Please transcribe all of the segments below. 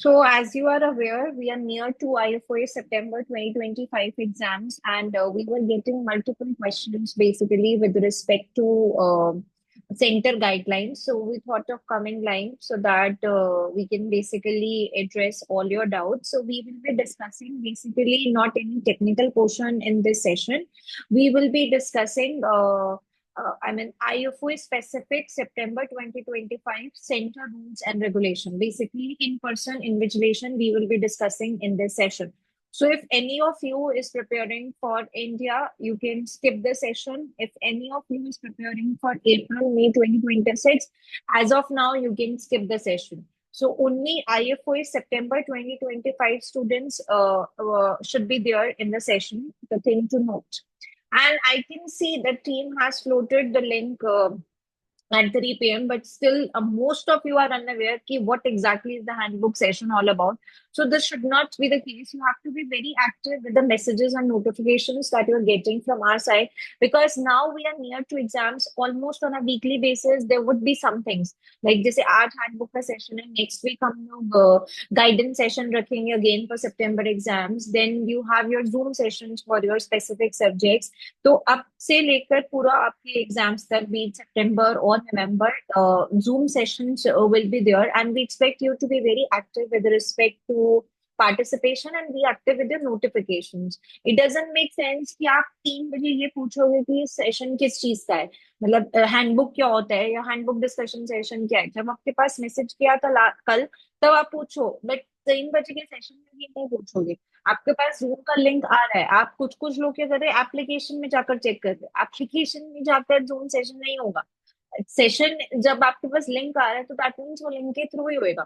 So, as you are aware, we are near to IFOA September 2025 exams, and we were getting multiple questions basically with respect to center guidelines. So, we thought of coming live so that we can basically address all your doubts. So, we will be discussing basically not any technical portion in this session. We will be discussing IFO specific September 2025 center rules and regulation. Basically, in-person invigilation we will be discussing in this session. So if any of you is preparing for India, you can skip the session. If any of you is preparing for April, May 2026, as of now, you can skip the session. So only IFO September 2025 students should be there in the session. The thing to note. And I can see the team has floated the link at 3 p.m. But still, most of you are unaware ki what exactly is the handbook session all about. So this should not be the case. You have to be very active with the messages and notifications that you're getting from our side, because now we are near to exams almost on a weekly basis. There would be some things like जैसे आज handbook का session है, next week हम लोग guidance session रखेंगे again for September exams. Then you have your Zoom sessions for your specific subjects. तो अब से लेकर पूरा आपके एग्जाम्स तक be it September or November, Zoom sessions will be there, and we expect you to be very active with respect to participation and be active with your notifications. It doesn't make sense कि आप 3 बजे ये पूछोगे कि session किस चीज का है, मतलब हैंडबुक क्या होता है या हैंडबुक डिस्कशन सेशन क्या है। जब आपके पास मैसेज किया था कल, तब आप पूछो, बट 3 बजे के सेशन में ये नहीं पूछोगे। आपके पास जूम का लिंक आ रहा है, आप कुछ कुछ लोग क्या कर रहे हैं, एप्लीकेशन में जाकर चेक कर रहे हैं। एप्लीकेशन में जाकर जूम सेशन नहीं होगा। सेशन जब आपके पास लिंक आ रहा है तो दैट मीन्स वो लिंक के थ्रू ही होएगा।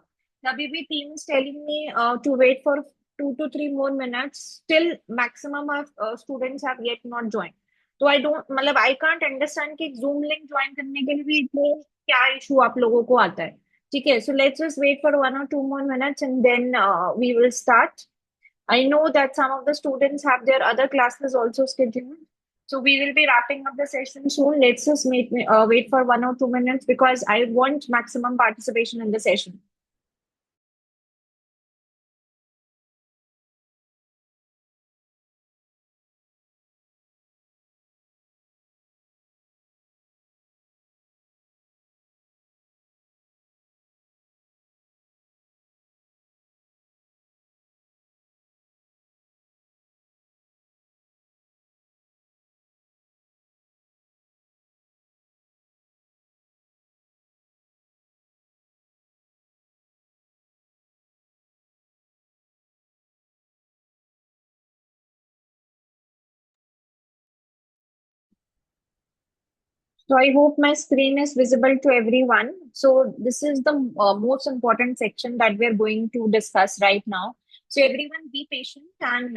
तभी भी team is telling me to wait for 2 to 3 more minutes, still maximum of students have yet not joined. तो आई डोंट, मतलब आई कांट अंडरस्टैंड कि जूम लिंक ज्वाइन करने के लिए भी इतने क्या इशू आप लोगों को आता है। ठीक है, so let's just wait for 1 or 2 more minutes and then we will start. I know that some of the students have their other classes also scheduled. So we will be wrapping up the session soon. Let's just wait for 1 or 2 minutes because I want maximum participation in the session. So I hope my screen is visible to everyone. So this is the most important section that we are going to discuss right now. So everyone be patient and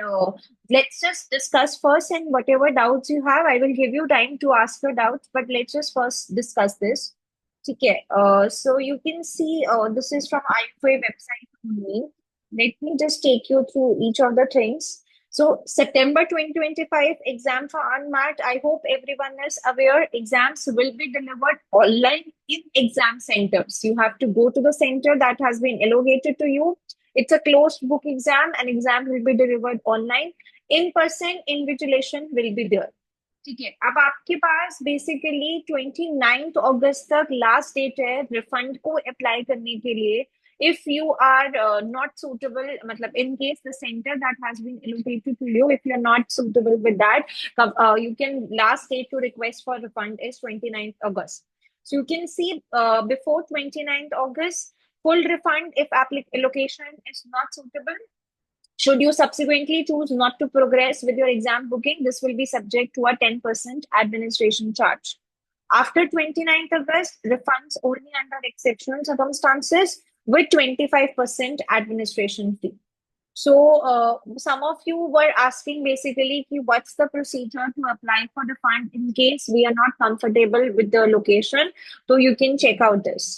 let's just discuss first, and whatever doubts you have, I will give you time to ask your doubts, but let's just first discuss this. Okay, so you can see this is from IFA website only. Let me just take you through each of the things. So September 2025 exam for UNMAT. I hope everyone is aware. Exams will be delivered online in exam centers. You have to go to the center that has been allocated to you. It's a closed book exam, and exam will be delivered online. In-person invigilation will be there. ठीक है, अब आपके पास basically 29 अगस्त तक last date है refund को apply करने के लिए। if you are not suitable, matlab in case the center that has been allocated to you, if you're not suitable with that, you can, last date to request for refund is 29th August. So you can see before 29th August, full refund if allocation is not suitable. Should you subsequently choose not to progress with your exam booking, this will be subject to a 10% administration charge. After 29th August, refunds only under exceptional circumstances with 25% administration fee. So, some of you were asking basically what's the procedure to apply for the fund in case we are not comfortable with the location. So you can check out this.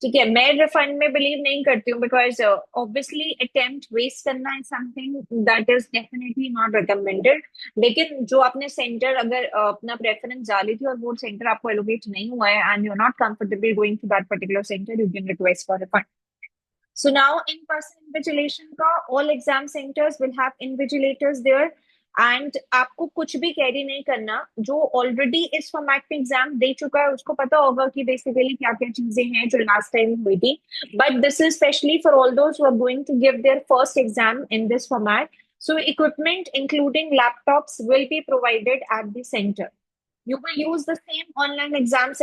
ठीक है, मैं refund में believe नहीं करती हूँ because obviously attempt waste करना is something that is definitely not recommended. लेकिन जो आपने सेंटर अगर अपना प्रेफरेंस डाली थी और वो सेंटर आपको एलोकेट नहीं हुआ है and you are not comfortable going to that particular centre, you can request for refund. So now in-person invigilation का all exam centers will have invigilators there, and आपको कुछ भी कैरी नहीं करना. जो ऑलरेडी इस फॉर्मेट में एग्जाम दे चुका है उसको पता होगा कि बेसिकली क्या क्या चीजें हैं जो लास्ट टाइम हुई थी. But this is specially for all those who are going to give their first exam in this format. So equipment including laptops will be provided at the center. You will use the same online exam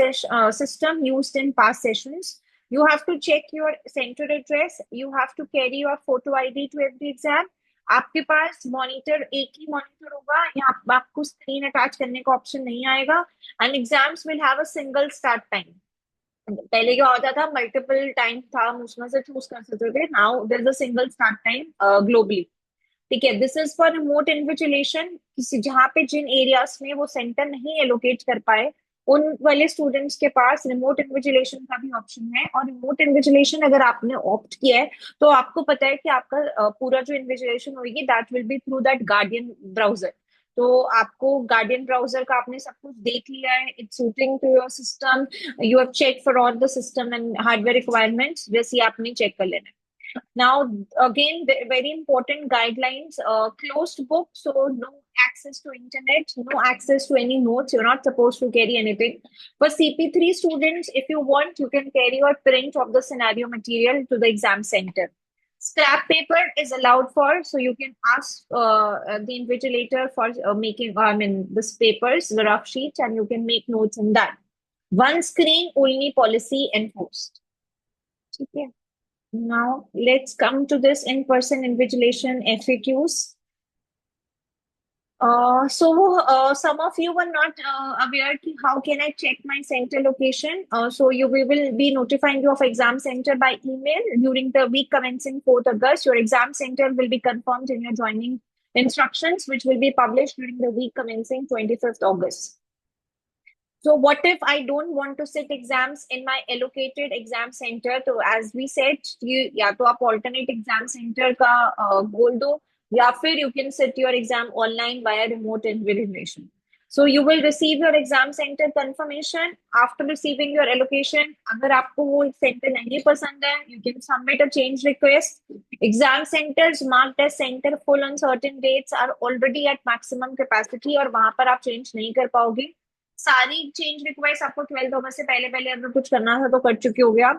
system used in past sessions. You have to check your center address. You have to carry your photo ID to every exam. आपके पास monitor एक ही monitor होगा, या आपको screen attach करने का option नहीं आएगा. And exams will have a single start time. पहले क्या होता था, मल्टीपल टाइम था, हम उसमें से चूज कर सकते थे. Now there is a single start time globally. ठीक है, this is for remote invigilation. किसी जहाँ पे जिन एरियाज में वो सेंटर नहीं एलोकेट कर पाए उन वाले स्टूडेंट्स के पास रिमोट इन्विजिलेशन का भी ऑप्शन है. और रिमोट इन्विजिलेशन अगर आपने ऑप्ट किया है तो आपको पता है कि आपका पूरा जो इन्विजिलेशन होगी that will B through that guardian browser. तो आपको गार्डियन ब्राउजर का आपने सब कुछ देख लिया है, it's suiting to your system, you have check for all the system and hardware requirements, वैसे आपने चेक कर लेना है. Now, again, very important guidelines, closed book, so no access to internet, no access to any notes. You're not supposed to carry anything. For CP3 students, if you want, you can carry your print of the scenario material to the exam center. Scrap paper is allowed for, so you can ask the invigilator for making, I mean, this papers, the rough sheets, and you can make notes in that. One screen only policy enforced. Okay. Now let's come to this in-person invigilation FAQs. Some of you were not aware ki how can I check my center location. So we will be notifying you of exam center by email during the week commencing 4th August. Your exam center will be confirmed in your joining instructions, which will be published during the week commencing 25th August. So what if I don't want to sit exams in my allocated exam center? So as we said, या तो आप alternate exam center का बोल दो, या फिर you can sit your exam online via remote invigilation. So you will receive your exam center confirmation after receiving your allocation. अगर आपको वो center नहीं पसंद है, you can submit a change request. Exam centers marked as center full on certain dates are already at maximum capacity और वहां पर आप change नहीं कर पाओगे. सारी चेंज रिक्वेस्ट आपको 12 अगस्त से पहले पहले अगर कुछ करना था तो कर चुके हो गया.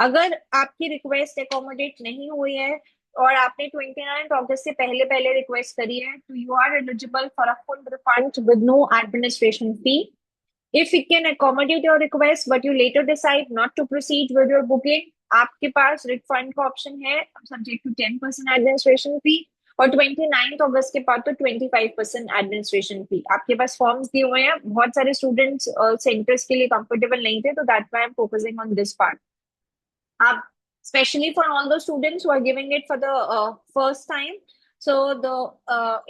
अगर आपकी रिक्वेस्ट एकोमोडेट नहीं हुई है और आपने 29 अगस्त से पहले पहले रिक्वेस्ट करी है तो you are eligible for a full refund with no administration fee. If you can accommodate your request but you later decide not to proceed with your booking, आपके पास रिफंड का ऑप्शन है सब्जेक्ट टू 10% एडमिनिस्ट्रेशन फी. और 29 अगस्त के बाद तो 25% administration फी. आपके पास forms दिए हुए हैं. बहुत सारे स्टूडेंट्स सेंटर्स के लिए कंफर्टेबल नहीं थे, तो that why I am focusing on this part. आप especially for all the students who are giving it for the first time, so the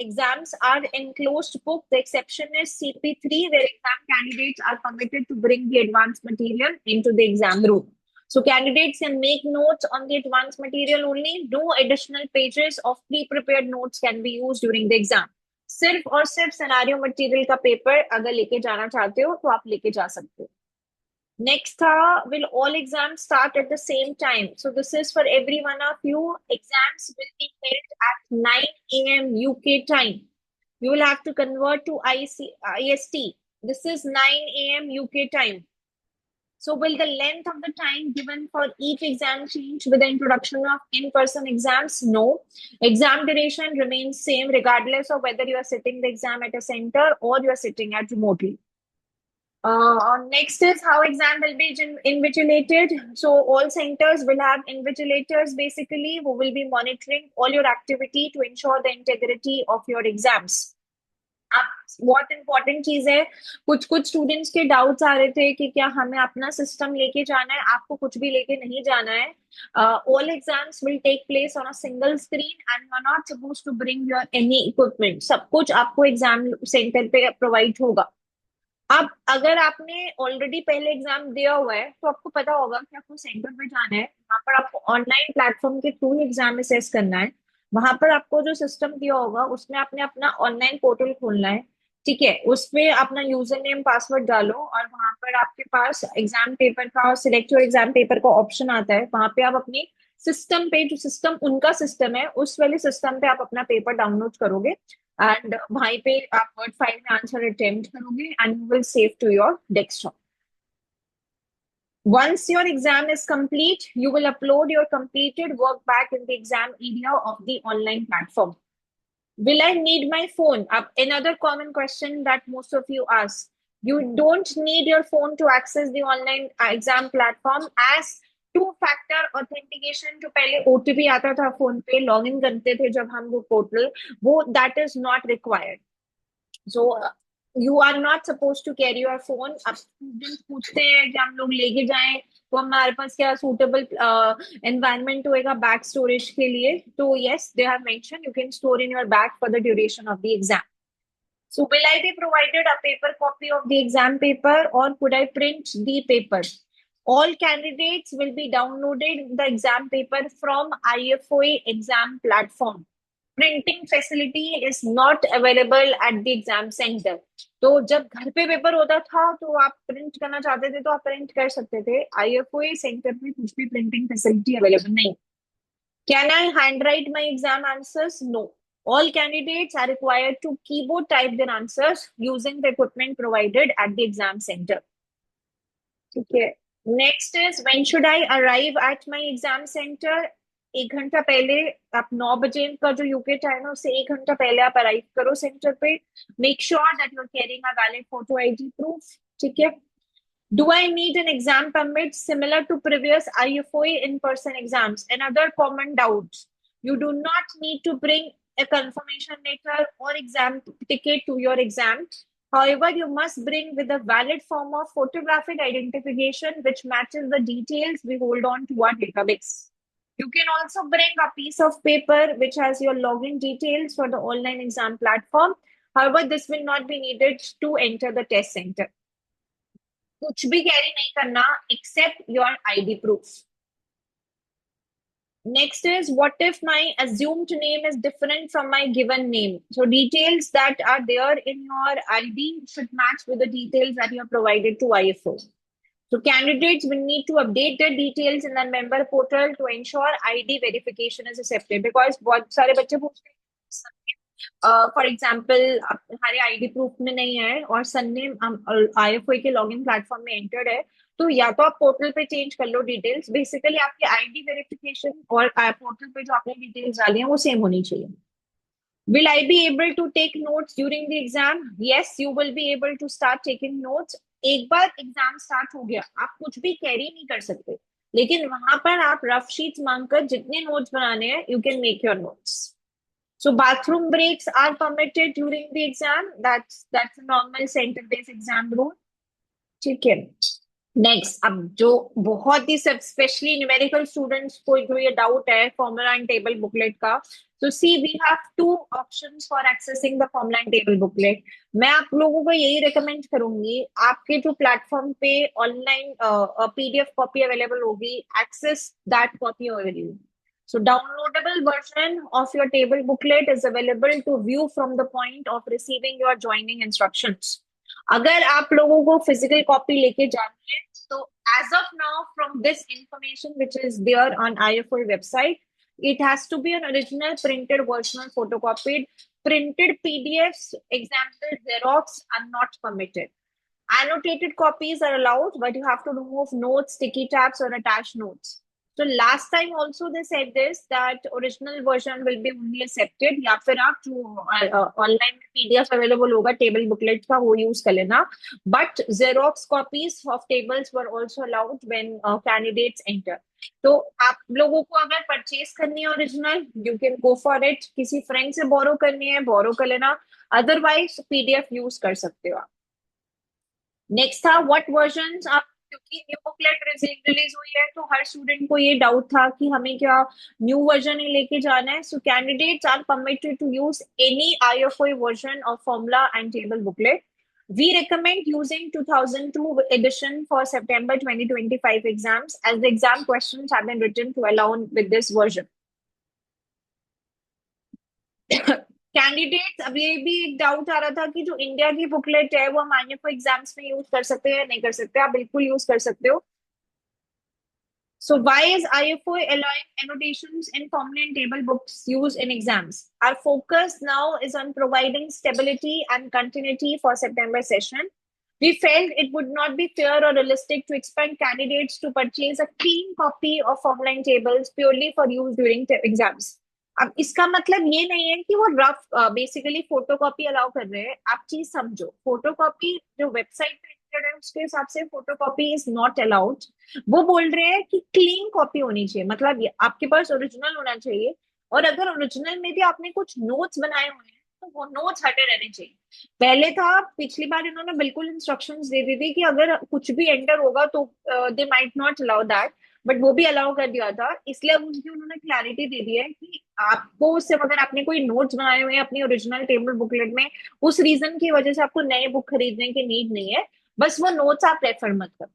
exams are in closed book. The exception is CP3 where exam candidates are permitted to bring the advanced material into the exam room. So candidates can make notes on the advanced material only. No additional pages of pre-prepared notes can be used during the exam. सिर्फ और सिर्फ scenario material का paper अगर लेके जाना चाहते हो तो आप लेके जा सकते हो. Next, will all exams start at the same time? So this is for every one of you. Exams will be held at 9 a.m. UK time. You will have to convert to IST. This is 9 a.m. UK time. So will the length of the time given for each exam change with the introduction of in-person exams? No. Exam duration remains same regardless of whether you are sitting the exam at a center or you are sitting at remotely. Next is how exam will be invigilated. So all centers will have invigilators basically who will be monitoring all your activity to ensure the integrity of your exams. अब बहुत important चीज है, कुछ कुछ students के doubts आ रहे थे कि क्या हमें अपना सिस्टम लेके जाना है. आपको कुछ भी लेके नहीं जाना है. All exams will take place on a single screen and you are not supposed to bring your any equipment. सब कुछ आपको एग्जाम सेंटर पे प्रोवाइड होगा. अब अगर आपने ऑलरेडी पहले एग्जाम दिया हुआ है तो आपको पता होगा कि आपको सेंटर पे जाना है. वहां पर आपको ऑनलाइन प्लेटफॉर्म के थ्रू एग्जाम असेस करना है. वहां पर आपको जो सिस्टम दिया होगा उसमें आपने अपना ऑनलाइन पोर्टल खोलना है. ठीक है, उसमें अपना यूजर नेम पासवर्ड डालो और वहां पर आपके पास एग्जाम पेपर का सिलेक्ट योर एग्जाम पेपर का ऑप्शन आता है. वहां पे आप अपनी सिस्टम पे, जो सिस्टम उनका सिस्टम है, उस वाले सिस्टम पे आप अपना पेपर डाउनलोड करोगे एंड वहीं पे आप वर्ड फाइल में आंसर अटेम्प्ट करोगे and you will save to your desktop. Once your exam is complete, you will upload your completed work back in the exam area of the online platform. Will I need my phone? Another common question that most of you ask. You don't need your phone to access the online exam platform as two-factor authentication. जो पहले OTP आता था phone पे log in करते थे जब हम वो पोर्टल, वो that is not required. So you are not supposed to carry your phone. अब स्टूडेंट्स पूछते हैं कि हम लोग लेके जाएं तो हमारे पास क्या सूटेबल एनवायरनमेंट होएगा बैग स्टोरेज के लिए. तो yes, they have mention you can store in your bag for the duration of the exam. So will I be provided a paper copy of the exam paper or could I print the paper? All candidates will be downloaded the exam paper from IFOA exam platform. Printing facility is not available at the exam center. तो जब घर पे paper होता था तो आप print करना चाहते थे तो आप प्रिंट कर सकते थे. IFOA सेंटर पे कुछ भी प्रिंटिंग फैसिलिटी अवेलेबल नहीं. Can I handwrite my exam answers? No. All candidates are required to keyboard type their answers using the equipment provided at the exam center. Okay. Next is when should I arrive at my exam center? 1 घंटा पहले. आप 9 बजे का जो UK time है उससे 1 घंटा पहले आप अराइव करो सेंटर पे. Make sure that you are carrying a valid photo ID proof. ठीक है. Do I need an exam permit similar to previous IFOA in-person exams? Another common doubt. You do not need to bring a confirmation letter or exam ticket to your exam. However, you must bring with a valid form of photographic identification which matches the details we hold on to our database. You can also bring a piece of paper which has your login details for the online exam platform. However, this will not be needed to enter the test center. कुछ भी carry नहीं करना except your ID proof. Next is, what if my assumed name is different from my given name? So details that are there in your ID should match with the details that you have provided to IFO. So candidates will need to update their details in the member portal to ensure ID verification is accepted. Because बहुत सारे बच्चे पूछते हैं for example हमारे ID proof में नहीं है और सन ने IFOA के लॉगिन प्लेटफॉर्म में एंटर्ड है, तो या तो आप पोर्टल पे चेंज कर लो डिटेल्स. बेसिकली आपकी आईडी वेरिफिकेशन और पोर्टल पे जो आपने डिटेल्स डाली हैं वो सेम होनी चाहिए. Will I be able to take notes during the exam? Yes, you will be able to start taking notes. एक बार एग्जाम स्टार्ट हो गया आप कुछ भी कैरी नहीं कर सकते, लेकिन वहां पर आप रफ शीट्स मांगकर जितने नोट्स बनाने हैं you can make your notes. So bathroom breaks are permitted during the exam. That's a normal center-based exam rule. ठीक है. Next, अब जो बहुत ही सब स्पेशली न्यूमेरिकल स्टूडेंट्स को जो ये डाउट है फॉर्मूला एंड टेबल बुकलेट का. So see, we have two options for accessing the formula and table booklet. मैं आप लोगों को यही रिकमेंड करूंगी, आपके जो प्लेटफॉर्म पे ऑनलाइन PDF कॉपी अवेलेबल होगी, access that copy already. So downloadable version of your table booklet is available to view from the point of receiving your joining instructions. अगर आप लोगों को physical copy लेके जानी है, तो as of now from this information which is there on IFOA website, it has to be an original printed version or photocopied. Printed PDFs, example Xerox are not permitted. Annotated copies are allowed, but you have to remove notes, sticky tabs, or attach notes. So last time also they said this that original version will be only accepted. या फिर आप जो online PDF available होगा table booklet का वो use कर लेना. But Xerox copies of tables were also allowed when candidates enter. तो आप लोगों को अगर परचेज करनी है original, you can go for it. किसी फ्रेंड से बोरो करनी है बोरो कर लेना, अदरवाइज PDF यूज कर सकते हो आप. नेक्स्ट था व्हाट वर्जन आप, क्योंकि न्यू बुकलेट रिलीज हुई है तो हर स्टूडेंट को ये डाउट था कि हमें क्या न्यू वर्जन ही लेके जाना है. So candidates are permitted to use any IFOA version of formula and table booklet. We recommend using 2002 edition for September 2025 exams as the exam questions have been written to align with this version. Candidates, अब ये भी एक doubt आ रहा था कि जो India की booklet है वो हम IFOA एग्जाम्स में यूज कर सकते हैं नहीं कर सकते. आप बिल्कुल यूज कर सकते हो. So why is IFO allowing annotations in formula and table books used in exams? Our focus now is on providing stability and continuity for September session. We felt it would not be fair or realistic to expect candidates to purchase a clean copy of formula and tables purely for use during exams. अब इसका मतलब ये नहीं है कि वो rough basically photocopy allow कर रहे हैं. आप चीज समझो, फोटोकॉपी जो वेबसाइट पे included है उसके हिसाब से फोटोकॉपी इज नॉट अलाउड. वो बोल रहे हैं कि क्लीन कॉपी होनी चाहिए, मतलब आपके पास ओरिजिनल होना चाहिए. और अगर ओरिजिनल में भी आपने कुछ नोट्स बनाए हुए हैं तो वो नोट्स हटे रहने चाहिए. पहले था, पिछली बार इन्होंने बिल्कुल इंस्ट्रक्शंस दे दी थी कि अगर कुछ भी एंटर होगा तो they might not allow that, but वो भी अलाउ कर दिया था. इसलिए अब उसकी उन्होंने क्लैरिटी दे दी है कि आपको उससे अगर आपने कोई नोट्स बनाए हुए हैं अपनी ओरिजिनल टेबल बुकलेट में, उस रीजन की वजह से आपको नए बुक खरीदने की नीड नहीं है. बस वो नोट्स आप रेफर मत करो.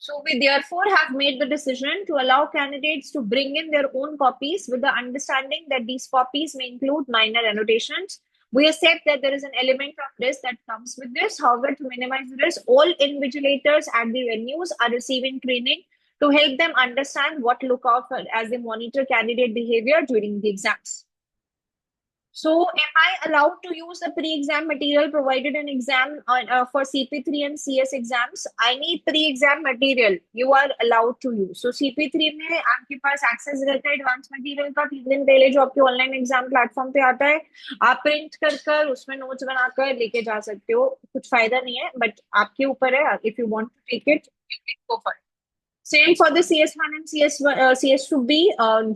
So we therefore have made the decision to allow candidates to bring in their own copies with the understanding that these copies may include minor annotations. We accept that there is an element of risk that comes with this. However, to minimize the risk, all invigilators at the venues are receiving training to help them understand what to look out for as they monitor candidate behavior during the exams. So, am I allowed to use the pre-exam material provided in exam for CP3 and CS exams? I need pre-exam material. You are allowed to use. So, CP3 में आपके पास access रहता है advance material का 3 दिन पहले जो आपके online exam platform पे आता है. आप प्रिंट कर उसमें नोट्स बनाकर लेके जा सकते हो. कुछ फायदा नहीं है, बट आपके ऊपर है. If you want to take it, you can go for. Same for the CS1 and CS2B.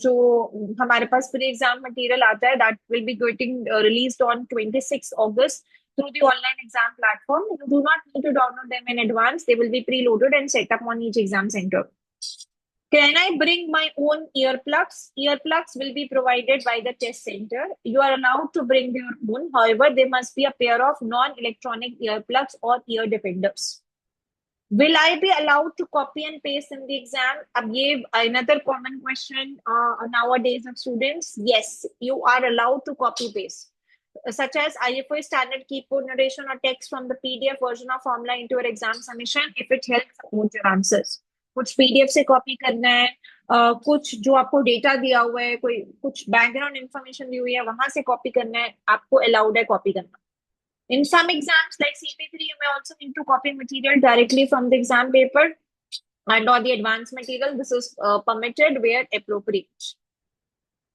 जो हमारे पास प्री एग्जाम मटेरियल आता है that will be getting released on 26 August through the online exam platform. You do not need to download them in advance. They will be preloaded and set up on each exam center. Can I bring my own earplugs? Earplugs will be provided by the test center. You are allowed to bring your own. However, there must be a pair of non-electronic earplugs or ear defenders. Will I be allowed to copy and paste in the exam? अब ये another common question nowadays of students. Yes, you are allowed to copy paste, such as IFO standard keyboard narration or text from the PDF version of formula into your exam submission if it helps support your answers. कुछ PDF से copy करना है, कुछ जो आपको data दिया हुआ है, कोई कुछ बैकग्राउंड इंफॉर्मेशन दी हुई है, वहां से कॉपी करना है, आपको अलाउड है कॉपी करना. In some exams, like CP3, you may also need to copy material directly from the exam paper and or the advanced material. This is permitted where appropriate.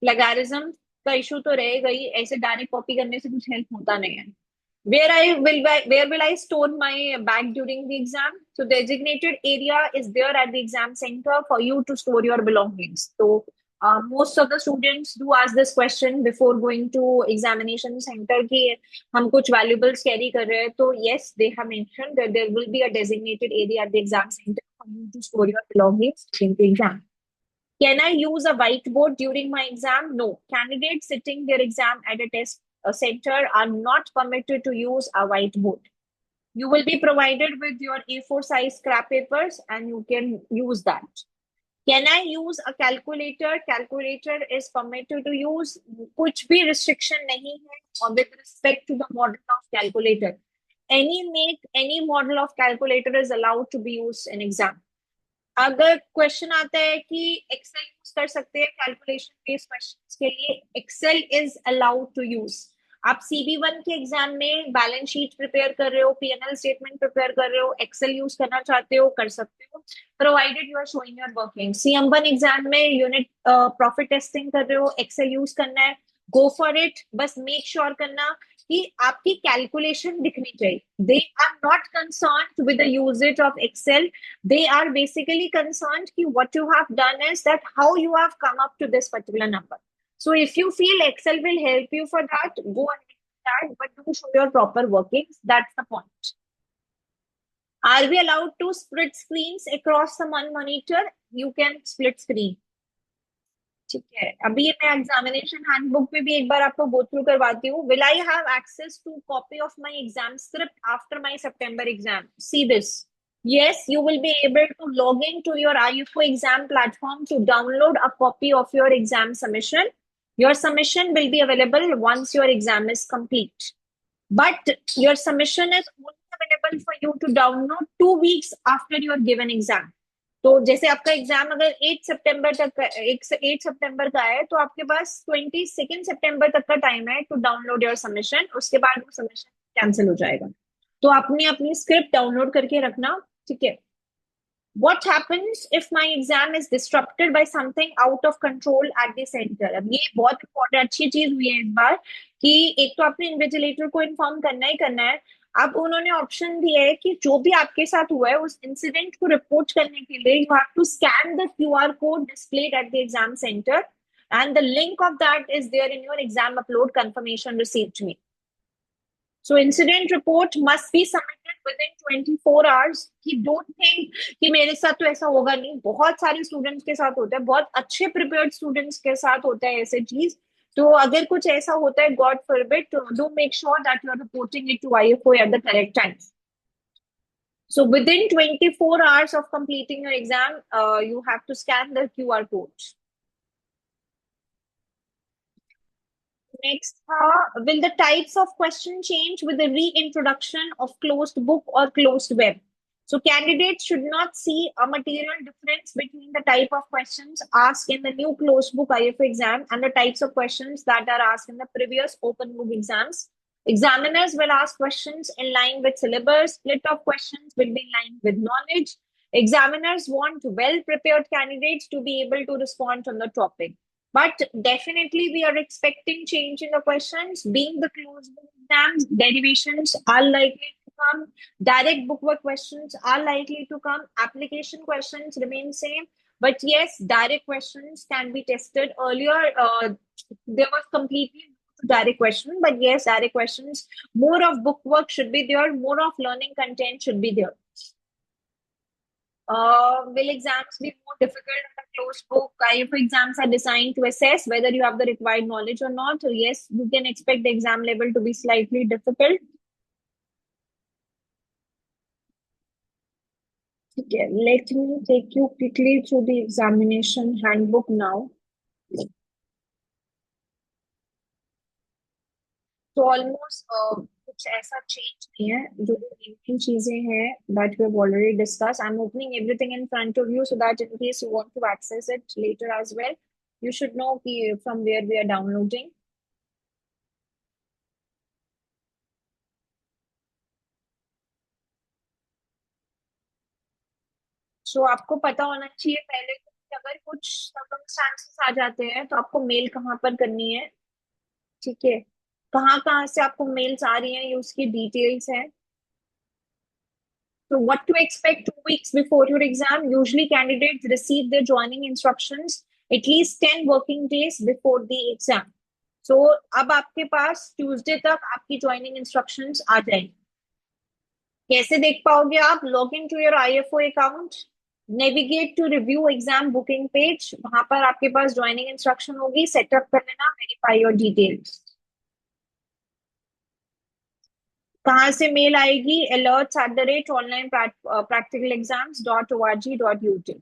Plagiarism का issue तो रहेगा ही, ऐसे direct copy करने से कुछ help होता नहीं है. Where will I store my bag during the exam? So designated area is there at the exam center for you to store your belongings. So most of the students do ask this question before going to examination center कि हम कुछ valuables carry कर रहे हैं. तो yes, they have mentioned that there will be a designated area at the exam center for you to store your belongings during the exam. Can I use a whiteboard during my exam? No. Candidates sitting their exam at a test center are not permitted to use a whiteboard. You will be provided with your A4 size scrap papers and you can use that. Can I use a calculator? Calculator is permitted to use. कुछ भी restriction नहीं है with respect to the model of calculator. Any make, any model of calculator is allowed to be used in exam. अगर question आता है कि Excel use कर सकते हैं कैलकुलेशन बेस्ड क्वेश्चंस के लिए, Excel is allowed to use. आप CB1 के एग्जाम में बैलेंस शीट प्रिपेयर कर रहे हो, P&L स्टेटमेंट प्रिपेयर कर रहे हो, एक्सेल यूज करना चाहते हो, कर सकते हो, provided you are showing your working. CM1 exam में यूनिट प्रॉफिट टेस्टिंग कर रहे हो, एक्सेल यूज करना है, गो फॉर इट. बस मेक श्योर करना कि आपकी कैलकुलेशन दिखनी चाहिए. They are not concerned with the usages of Excel. They are basically concerned कि what you have done is that how you have come up to this particular number. So if you feel Excel will help you for that, go ahead with that, but do show your proper workings. That's the point. Are we allowed to split screens across the one monitor? You can split screen. ठीक है, अभी मैं examination handbook में भी एक बार आपको go through करवाती हूँ. Will I have access to copy of my exam script after my September exam? See this. Yes, you will be able to log into your IFO exam platform to download a copy of your exam submission. Your submission will be available once your exam is complete. But your submission is only available for you to download 2 weeks after your given exam. तो जैसे आपका exam अगर 8 सितंबर तक का 8 सितंबर का है, तो आपके पास 22 सितंबर तक का टाइम है टू डाउनलोड योर सबमिशन। उसके बाद वो सबमिशन कैंसिल हो जाएगा। तो आपने अपनी स्क्रिप्ट डाउनलोड करके रखना। ठीक है। What happens if my exam is disrupted by something out of control at the center? अब ये बहुत important अच्छी चीज हुई है इस बार कि एक तो आपने इन्विजिलेटर को इन्फॉर्म करना ही करना है। अब उन्होंने ऑप्शन दिया है कि जो भी आपके साथ हुआ है उस इंसिडेंट को रिपोर्ट करने के लिए you have to scan the QR code displayed at the exam centre and the link of that is there in your exam upload confirmation received me. So incident report must be submitted within 24 hours. कि don't think कि मेरे साथ तो ऐसा होगा नहीं, बहुत सारे स्टूडेंट्स के साथ होता है, बहुत अच्छे प्रिपेयर्ड स्टूडेंट्स के साथ होता है ऐसे चीज। तो अगर कुछ ऐसा होता है, God forbid, do make sure that you are reporting it to IFO at the correct time. So within 24 hours of completing your exam, you have to scan the QR code. Next, will the types of question change with the reintroduction of closed book or closed web? So candidates should not see a material difference between the type of questions asked in the new closed book IFA exam and the types of questions that are asked in the previous open book exams. Examiners will ask questions in line with syllabus. Split of questions will be in line with knowledge. Examiners want well-prepared candidates to be able to respond on the topic. But definitely, we are expecting change in the questions. Being the closed book exams, derivations are likely to come. Direct bookwork questions are likely to come. Application questions remain same. But yes, direct questions can be tested. Earlier, there was completely direct question. But yes, direct questions, more of bookwork should be there. More of learning content should be there. Will exams be more difficult in the closed book? If exams are designed to assess whether you have the required knowledge or not, so yes, you can expect the exam level to be slightly difficult. Okay, let me take you quickly through the examination handbook now. तो almost कुछ ऐसा change नहीं है। जो भी main चीजें हैं that we have already discuss, I am opening everything in front of you so that in case you want to access it later as well, you should know from where we are downloading. So आपको पता होना चाहिए पहले कि अगर कुछ circumstances आ जाते हैं तो आपको मेल कहाँ पर करनी है। ठीक है। कहाँ कहाँ से आपको मेल्स आ रही हैं, ये उसकी डिटेल्स है। So what to expect 2 weeks before your exam? Usually candidates receive their joining instructions at least 10 working days before the exam. So अब आपके पास ट्यूसडे तक आपकी ज्वाइनिंग इंस्ट्रक्शंस आ जाएंगी। कैसे देख पाओगे आप? Log in to your IFO account, navigate to review exam booking page, वहां पर आपके पास ज्वाइनिंग इंस्ट्रक्शन होगी, सेटअप कर लेना, वेरीफाई योर डिटेल्स। कहाँ से मेल आएगी? alerts@onlinepracticaleexams.org.uk।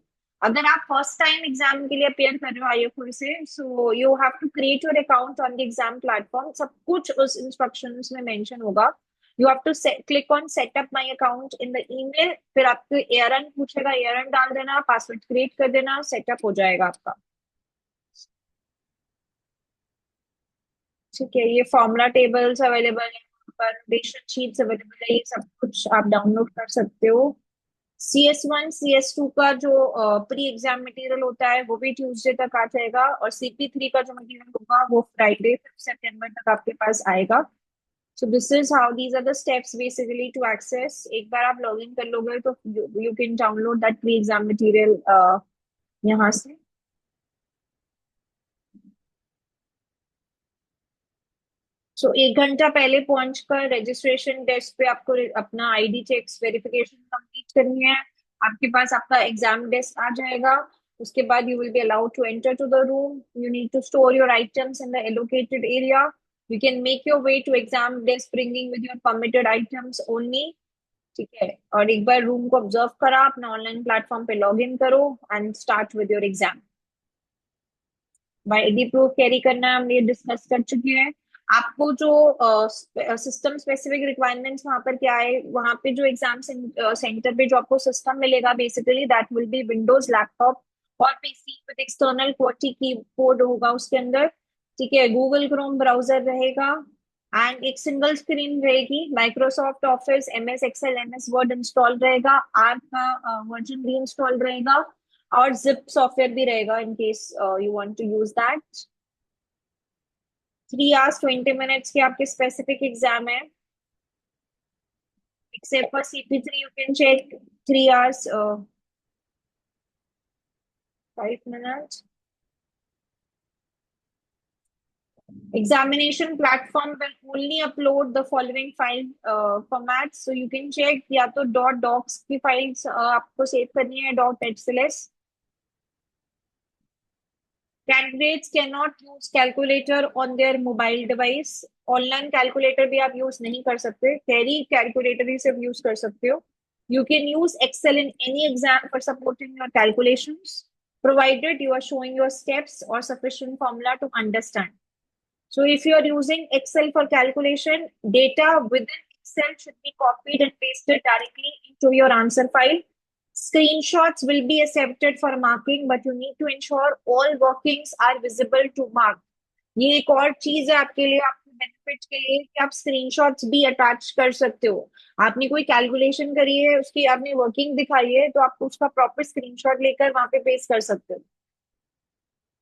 अगर आप फर्स्ट टाइम एग्जाम के लिए अपेयर कर रहे हो आईएफओ से, so you have to create your account on the exam platform. सब कुछ उस इंस्ट्रक्शंस में मेंशन होगा। You have to click on setup my account in the email, फिर आपको एआरएन पूछेगा, एआरएन डाल देना, पासवर्ड क्रिएट कर देना, सेटअप हो जाएगा आपका। ठीक है। ये फॉर्मूला टेबल्स अवेलेबल है, डेटा शीट्स अवेलेबल है, ये सब कुछ आप डाउनलोड कर सकते हो। CS1 CS2 का जो प्री एग्जाम मटेरियल होता है वो भी ट्यूसडे तक आ जाएगा, और CP3 का जो मटेरियल होगा वो फ्राइडे 5 सितंबर तक आपके पास आएगा। So this is how these are the steps basically to access. एक बार आप लॉग इन कर लोगे तो you can download that pre exam material यहाँ से। सो 1 घंटा पहले पहुंचकर रजिस्ट्रेशन डेस्क पे आपको अपना आईडी चेक्स वेरिफिकेशन कंप्लीट करनी है। आपके पास आपका एग्जाम डेस्क आ जाएगा। उसके बाद you will be allowed to enter to the room. You need to store your items in the allocated area. You can make your way to exam desk bringing with your permitted items only. ठीक है। और एक बार room को observe करा, अपना online platform पे log in करो and start with your exam. ID proof carry करना है, हम ये डिस्कस कर चुके हैं। आपको जो सिस्टम स्पेसिफिक रिक्वायरमेंट्स वहां पर क्या है, वहां पे जो एग्जाम सेंटर पे जो आपको सिस्टम मिलेगा basically that will be Windows laptop और PC with external QWERTY keyboard होगा उसके अंदर। ठीक है, गूगल क्रोम ब्राउजर रहेगा एंड एक सिंगल स्क्रीन रहेगी। Microsoft Office, MS Excel, MS Word install रहेगा, आर्क का वर्जन भी इंस्टॉल रहेगा और जिप सॉफ्टवेयर भी रहेगा in case you want to use that. 3 hours 20 minutes की आपकी स्पेसिफिक एग्जाम है। except for CP3 you can check 3 hours 5 minutes. Examination platform will only upload the following file formats, so you can check या तो .docs की files आपको save करनी है, .htls. Candidates cannot use calculator on their mobile device. Online calculator भी आप use नहीं कर सकते, टेली कैलकुलेटर ही सिर्फ यूज कर सकते हो। You can use Excel in any exam for supporting your calculations, provided you are showing your steps or sufficient formula to understand. So if you are using Excel for calculation, data within Excel should be copied and pasted directly into your answer file. Screenshots will be accepted for marking, but you need to ensure all workings are visible to mark. ये एक और चीज है आपके लिए, आपके benefit के लिए, कि आप स्क्रीनशॉट्स भी अटैच कर सकते हो। आपने कोई कैलकुलेशन करी है, उसकी आपने वर्किंग दिखाई है, तो आप उसका प्रॉपर स्क्रीनशॉट लेकर वहां पे पेस्ट कर सकते हो।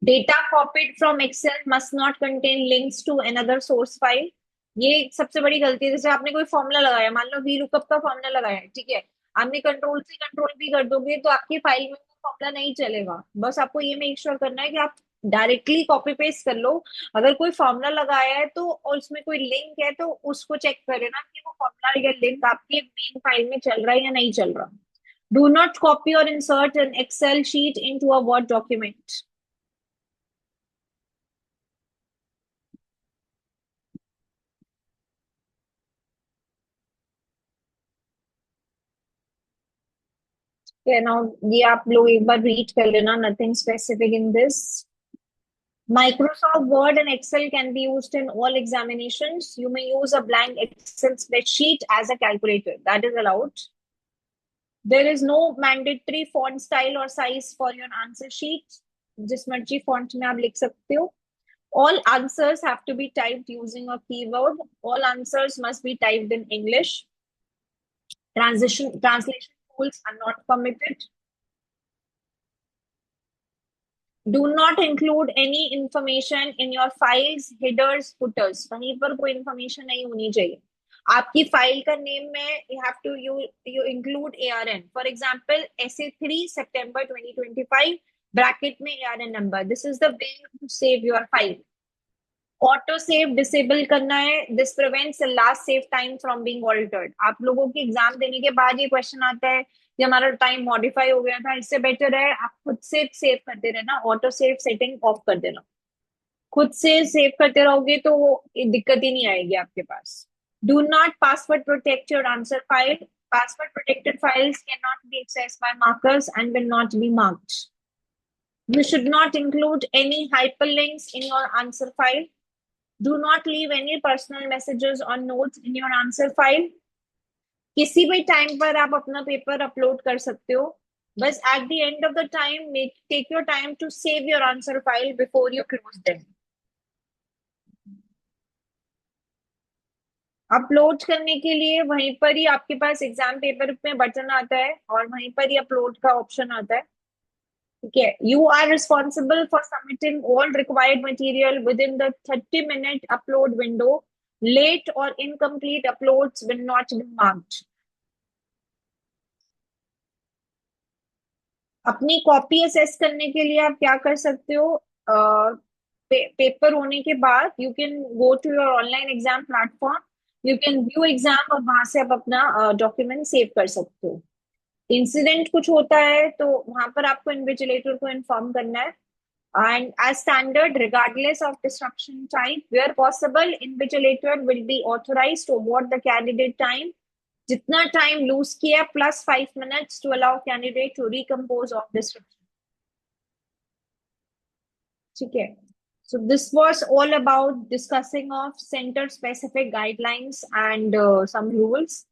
Data copied from Excel must not contain links to another source file. ये सबसे बड़ी गलती है। जैसे आपने कोई फॉर्मूला लगाया, मान लो वी लुकअप का फॉर्मूला लगाया है, ठीक है, आपने कंट्रोल से कंट्रोल भी कर दोगे तो आपकी फाइल में वो फॉर्मूला नहीं चलेगा। बस आपको ये मेक श्योर करना है कि आप डायरेक्टली कॉपी पेस्ट कर लो। अगर कोई फॉर्मूला लगाया है तो और उसमें कोई लिंक है तो उसको चेक कर लेना कि वो फॉर्मूला या लिंक आपके मेन फाइल में चल रहा है या नहीं चल रहा। डू नॉट कॉपी और insert an Excel sheet into a word document. Now ये आप लोग एक बार रीड कर लेना, nothing specific in this. Microsoft Word and Excel can be used in all examinations. You may use a blank Excel spreadsheet as a calculator. That is allowed. There is no mandatory font style or size for your answer sheet. जिस मर्जी font में आप लिख सकते हो. All answers have to be typed using a keyword. All answers must be typed in English. Translation tools are not permitted. Do not include any information in your files, headers, footers. वहीं पर कोई information नहीं होनी चाहिए। आपकी file का name में you have to you include ARN. For example, SA3 September 2025 bracket में ARN number. This is the way to save your file. Auto save disable करना है। This prevents last save time from being altered. आप लोगों की exam देने के बाद ये क्वेश्चन आता है कि हमारा टाइम मॉडिफाई हो गया था, इससे बेटर है आप खुद से सेव करते रहना, ऑटो सेव सेटिंग ऑफ कर देना। खुद से सेव करते रहोगे तो वो दिक्कत ही नहीं आएगी आपके पास। Do not password protect your answer file. Password protected files can not be accessed by markers and will not be marked. You should not include any hyperlinks in your answer file. Do not leave any personal messages or notes in your answer file. किसी भी time पर आप अपना paper upload कर सकते हो, बस at the end of the time take your time to save your answer file before you close them. Upload करने के लिए वहीं पर ही आपके पास एग्जाम पेपर में बटन आता है और वहीं पर ही अपलोड का ऑप्शन आता है। ठीक है, you are responsible for submitting all required material with in the 30-minute upload window. Late और incomplete uploads will not be marked. अपनी कॉपी असेस करने के लिए आप क्या कर सकते हो, पेपर होने के बाद you can go to your online exam platform, you can view exam और वहां से आप अपना डॉक्यूमेंट सेव कर सकते हो। इंसिडेंट कुछ होता है तो वहां पर आपको इन्विजिलेटर को इन्फॉर्म करना है। And as standard regardless of distraction type where possible invigilator will be authorize to award the candidate time. जितना टाइम लूज किया +5 minutes to allow candidate to recompose of distraction. ठीक है, So this was all about discussing of center specific guidelines and some rules.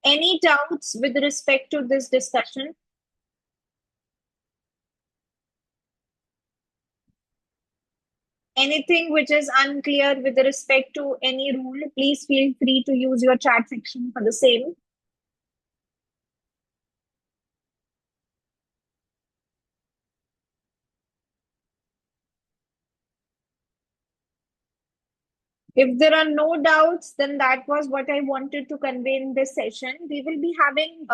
Any doubts with respect to this discussion? Anything which is unclear with respect to any rule, please feel free to use your chat section for the same. If there are no doubts, then that was what I wanted to convey in this session. We will be having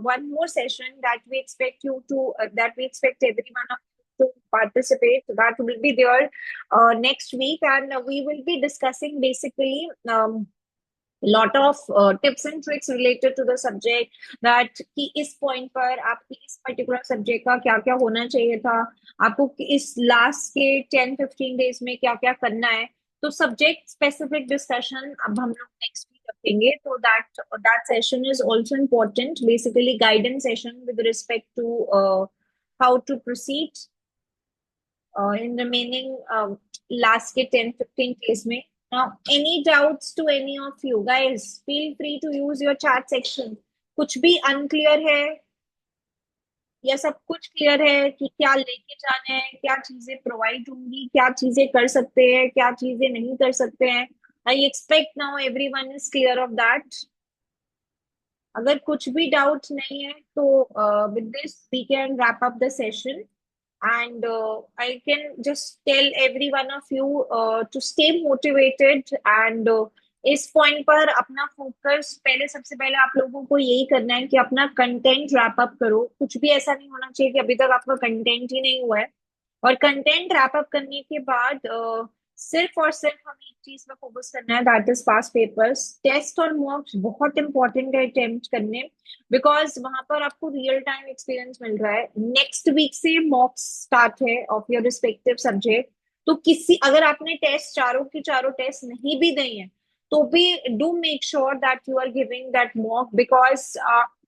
one more session that we expect you to, that we expect everyone of you to participate. That will be there next week, and we will be discussing basically lot of tips and tricks related to the subject, that कि इस point पर आपकी इस particular subject का क्या क्या होना चाहिए था, आपको इस last के 10-15 days में क्या क्या करना है. तो subject specific discussion अब हम लोग next week रखेंगे. तो that session is also important, basically guidance session with respect to how to proceed in remaining last के 10-15 days में. Now, any doubts to any of you guys, feel free to use your chat section. कुछ भी unclear है या सब कुछ clear है कि क्या लेके जाना है, क्या चीजें प्रोवाइड होंगी, क्या चीजें कर सकते हैं, क्या चीजें नहीं कर सकते हैं. I expect now everyone is clear of that. अगर कुछ भी डाउट नहीं है तो with this we can wrap up the session. And I can just tell every one of you to stay motivated and इस पॉइंट पर अपना focus, पहले सबसे पहले आप लोगों को यही करना है कि अपना कंटेंट रैप अप करो. कुछ भी ऐसा नहीं होना चाहिए कि अभी तक आपका कंटेंट ही नहीं हुआ है. और कंटेंट रैप अप करने के बाद सिर्फ और सिर्फ हमें एक चीज पे फोकस करना है, that is past papers. Test और मॉक्स बहुत इंपॉर्टेंट है अटेम्प्ट करने, बिकॉज वहां पर आपको रियल टाइम एक्सपीरियंस मिल रहा है. नेक्स्ट वीक से मॉक्स स्टार्ट है ऑफ योर रिस्पेक्टिव सब्जेक्ट. तो किसी, अगर आपने टेस्ट चारों की चारों टेस्ट नहीं भी दी है तो भी do make sure that you are giving that mock, because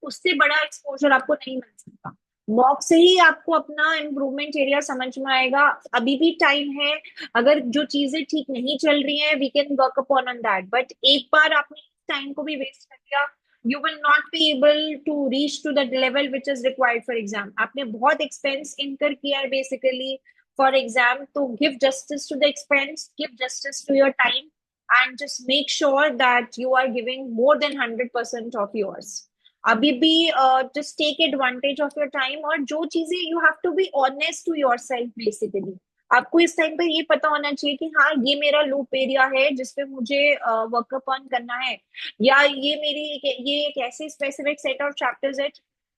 उससे बड़ा एक्सपोजर आपको नहीं मिल सकता. मॉक से ही आपको अपना इम्प्रूवमेंट एरिया समझ में आएगा. अभी भी टाइम है. अगर जो चीजें ठीक नहीं चल रही हैं, we can work upon on that. But एक बार आपने टाइम को भी वेस्ट कर दिया, you will not be able to reach to the level which is required for exam. आपने बहुत expense incur किया है basically for exam. तो give justice to the expense, give justice to your time, and just make sure that you are giving more than 100% of yours. अभी भी just take advantage of your time. और जो चीजें you have to be honest to yourself basically. आपको इस time पर ये पता होना चाहिए कि हाँ, ये मेरा लूप एरिया है जिसपे मुझे वर्कअप ऑन करना है, या ये मेरी ये एक ऐसे स्पेसिफिक सेट ऑफ चैप्टर्स है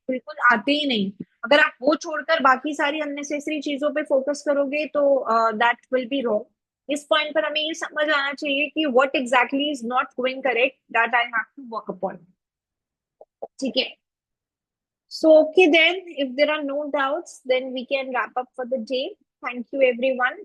बिल्कुल आते ही नहीं. अगर आप वो छोड़कर बाकी सारी अननेसेसरी चीजों पे फोकस करोगे तो दैट विल बी रॉन्ग. इस पॉइंट पर हमें ये समझ आना चाहिए कि what exactly is not going correct, that I have to work upon. ठीक है. So okay then, if there are no doubts, then we can wrap up for the day. Thank you everyone.